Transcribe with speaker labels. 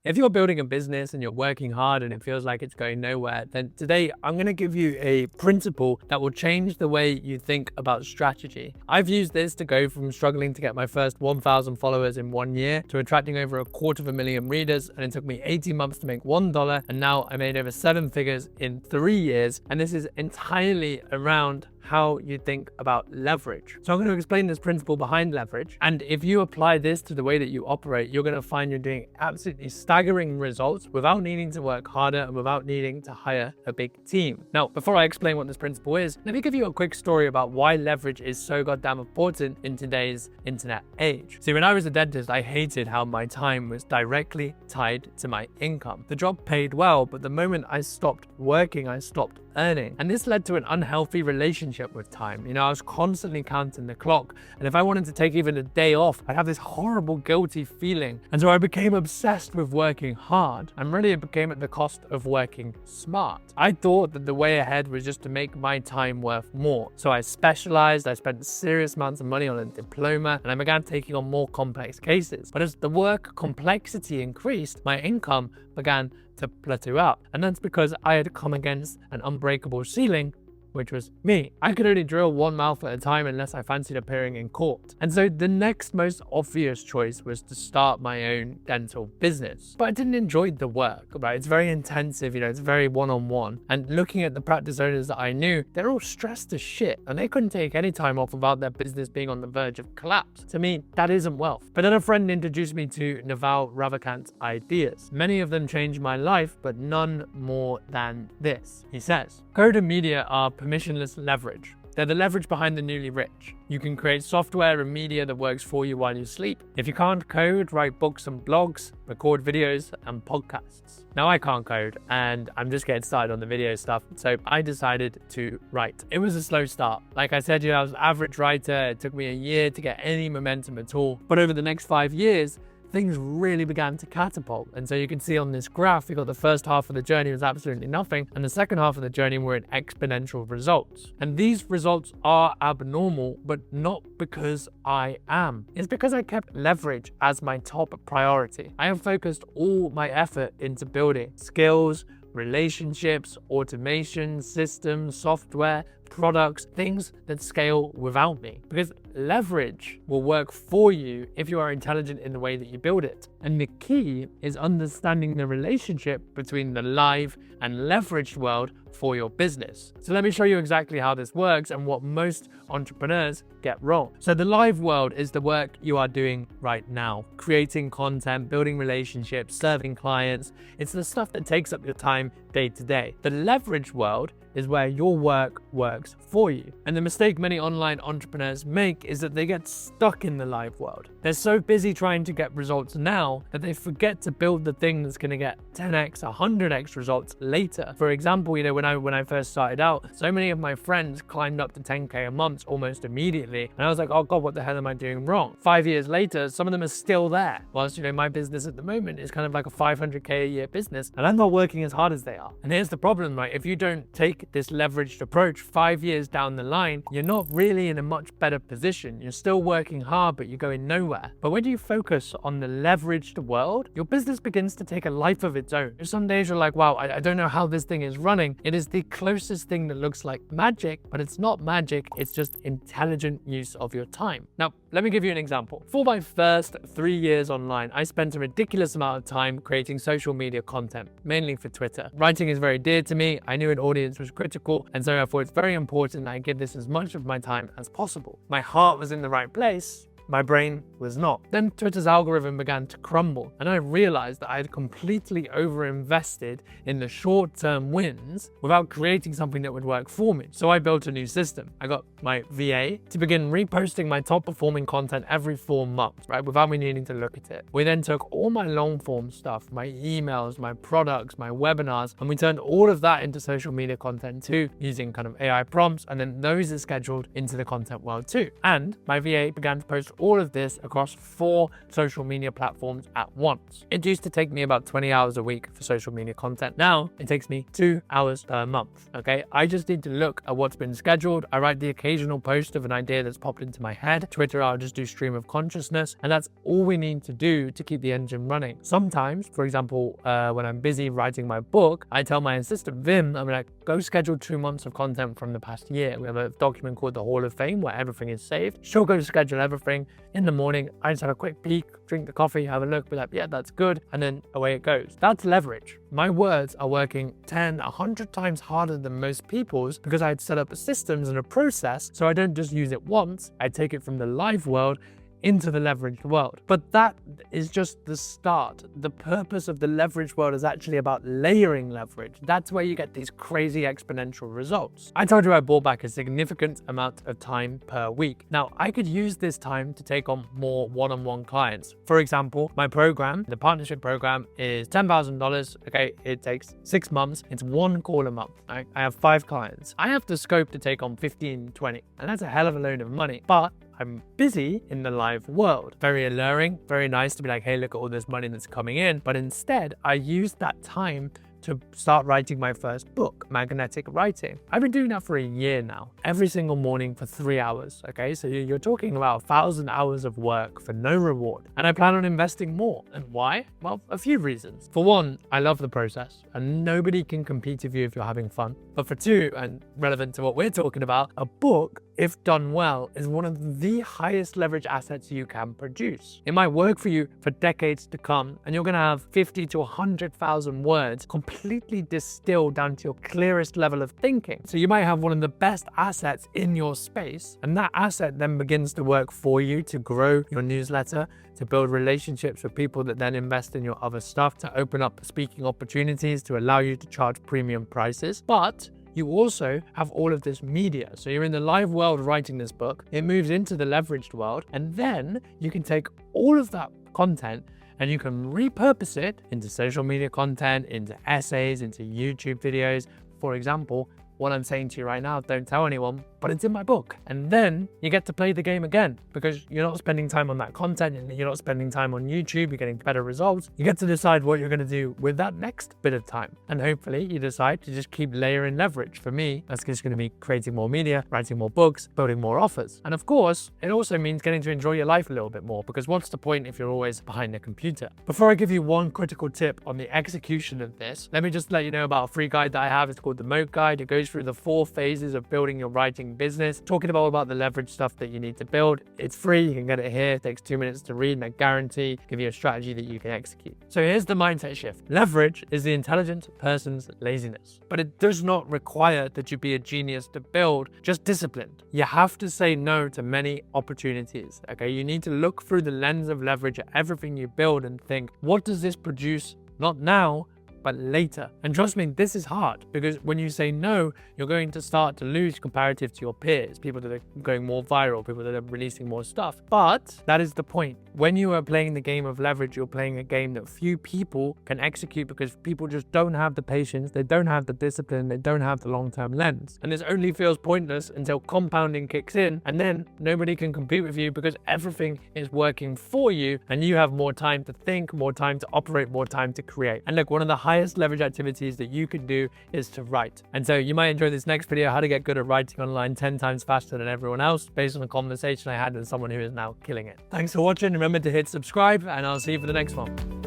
Speaker 1: If you're building a business and you're working hard and it feels like it's going nowhere, then today I'm going to give you a principle that will change the way you think about strategy. I've used this to go from struggling to get my first 1,000 followers in 1 year to attracting over 250,000 readers, and it took me 18 months to make $1, and now I made over 7 figures in 3 years, and this is entirely around how you think about leverage. So I'm going to explain this principle behind leverage. And if you apply this to the way that you operate, you're going to find you're doing absolutely staggering results without needing to work harder and without needing to hire a big team. Now, before I explain what this principle is, let me give you a quick story about why leverage is so goddamn important in today's internet age. See, when I was a dentist, I hated how my time was directly tied to my income. The job paid well, but the moment I stopped working, I stopped earning. And this led to an unhealthy relationship with time. I was constantly counting the clock. And if I wanted to take even a day off, I'd have this horrible guilty feeling. And so I became obsessed with working hard. And really it became at the cost of working smart. I thought that the way ahead was just to make my time worth more. So I specialized, I spent serious amounts of money on a diploma, and I began taking on more complex cases. But as the work complexity increased, my income began to plateau out. And that's because I had come against an unbreakable ceiling, which was me. I could only drill one mouth at a time unless I fancied appearing in court. And so the next most obvious choice was to start my own dental business. But I didn't enjoy the work, right? It's very intensive, it's very one-on-one. And looking at the practice owners that I knew, they're all stressed as shit, and they couldn't take any time off without their business being on the verge of collapse. To me, that isn't wealth. But then a friend introduced me to Naval Ravikant's ideas. Many of them changed my life, but none more than this. He says, code and media are permissionless leverage. They're the leverage behind the newly rich. You can create software and media that works for you while you sleep. If you can't code, write books and blogs, record videos and podcasts. Now I can't code and I'm just getting started on the video stuff, so I decided to write. It was a slow start. Like I said, I was an average writer. It took me a year to get any momentum at all. But over the next 5 years, things really began to catapult. And so you can see on this graph, we got the first half of the journey was absolutely nothing, and the second half of the journey were in exponential results. And these results are abnormal, but not because I am. It's because I kept leverage as my top priority. I have focused all my effort into building skills, relationships, automation, systems, software, products, things that scale without me. Because leverage will work for you if you are intelligent in the way that you build it. And the key is understanding the relationship between the live and leveraged world for your business. So let me show you exactly how this works and what most entrepreneurs get wrong. So the live world is the work you are doing right now, creating content, building relationships, serving clients. It's the stuff that takes up your time day to day. The leveraged world is where your work works for you. And the mistake many online entrepreneurs make is that they get stuck in the live world. They're so busy trying to get results now that they forget to build the thing that's going to get 10x, 100x results later. For example, when I first started out, so many of my friends climbed up to 10k a month almost immediately. And I was like, oh God, what the hell am I doing wrong? 5 years later, some of them are still there. Whilst, my business at the moment is kind of like a 500k a year business, and I'm not working as hard as they are. And here's the problem, right? If you don't take this leveraged approach 5 years down the line, you're not really in a much better position. You're still working hard, but you're going nowhere. But when you focus on the leveraged world, your business begins to take a life of its own. Some days you're like, wow, I don't know how this thing is running. It is the closest thing that looks like magic, but it's not magic. It's just intelligent use of your time. Now, let me give you an example. For my first 3 years online, I spent a ridiculous amount of time creating social media content, mainly for Twitter. Writing is very dear to me. I knew an audience was critical, and so I thought it's very important that I give this as much of my time as possible. My heart was in the right place, my brain was not. Then Twitter's algorithm began to crumble, and I realized that I had completely overinvested in the short-term wins without creating something that would work for me. So I built a new system. I got my VA to begin reposting my top-performing content every 4 months, right, without me needing to look at it. We then took all my long-form stuff, my emails, my products, my webinars, and we turned all of that into social media content too, using kind of AI prompts, and then those are scheduled into the content world too. And my VA began to post all of this across 4 social media platforms at once. It used to take me about 20 hours a week for social media content. Now it takes me 2 hours per month. Okay, I just need to look at what's been scheduled. I write the occasional post of an idea that's popped into my head. Twitter, I'll just do stream of consciousness, and that's all we need to do to keep the engine running. Sometimes, for example, when I'm busy writing my book, I tell my assistant Vim, I'm like, go schedule 2 months of content from the past year. We have a document called the Hall of Fame where everything is saved. She'll go schedule everything. In the morning, I just have a quick peek, drink the coffee, have a look, be like, yeah, that's good, and then away it goes. That's leverage. My words are working 10, 100 times harder than most people's because I had set up systems and a process, so I don't just use it once, I take it from the live world into the leveraged world. But that is just the start. The purpose of the leveraged world is actually about layering leverage. That's where you get these crazy exponential results. I told you I bought back a significant amount of time per week. Now, I could use this time to take on more one-on-one clients. For example, my program, the partnership program, is $10,000. Okay, it takes 6 months. It's 1 call a month. I have 5 clients. I have the scope to take on 15, 20, and that's a hell of a load of money. But I'm busy in the live world. Very alluring, very nice to be like, hey, look at all this money that's coming in. But instead, I use that time to start writing my first book, Magnetic Writing. I've been doing that for a year now, every single morning for 3 hours. Okay, so you're talking about 1,000 hours of work for no reward. And I plan on investing more. And why? Well, a few reasons. For one, I love the process and nobody can compete with you if you're having fun. But for two, and relevant to what we're talking about, a book, if done well, is one of the highest leverage assets you can produce. It might work for you for decades to come, and you're gonna have 50 to 100,000 words completely distilled down to your clearest level of thinking. So you might have one of the best assets in your space, and that asset then begins to work for you to grow your newsletter, to build relationships with people that then invest in your other stuff, to open up speaking opportunities, to allow you to charge premium prices. But you also have all of this media. So you're in the live world writing this book, it moves into the leveraged world, and then you can take all of that content and you can repurpose it into social media content, into essays, into YouTube videos. For example, what I'm saying to you right now, don't tell anyone, but it's in my book. And then you get to play the game again because you're not spending time on that content and you're not spending time on YouTube, you're getting better results. You get to decide what you're going to do with that next bit of time. And hopefully you decide to just keep layering leverage. For me, that's just going to be creating more media, writing more books, building more offers. And of course, it also means getting to enjoy your life a little bit more because what's the point if you're always behind a computer? Before I give you one critical tip on the execution of this, let me just let you know about a free guide that I have. It's called the Moat Guide. It goes through the 4 phases of building your writing business, talking about the leverage stuff that you need to build. It's free, you can get it here. It takes 2 minutes to read and I guarantee give you a strategy that you can execute. So here's the mindset shift. Leverage is the intelligent person's laziness, but it does not require that you be a genius to build, just disciplined. You have to say no to many opportunities, okay? You need to look through the lens of leverage at everything you build and think, what does this produce? Not now, but later. And trust me, this is hard because when you say no, you're going to start to lose comparative to your peers, people that are going more viral, people that are releasing more stuff. But that is the point. When you are playing the game of leverage, you're playing a game that few people can execute because people just don't have the patience, they don't have the discipline, they don't have the long-term lens. And this only feels pointless until compounding kicks in, and then nobody can compete with you because everything is working for you and you have more time to think, more time to operate, more time to create. And look, one of the highest leverage activities that you can do is to write. And so you might enjoy this next video, how to get good at writing online 10 times faster than everyone else, based on a conversation I had with someone who is now killing it. Thanks for watching. Remember to hit subscribe and I'll see you for the next one.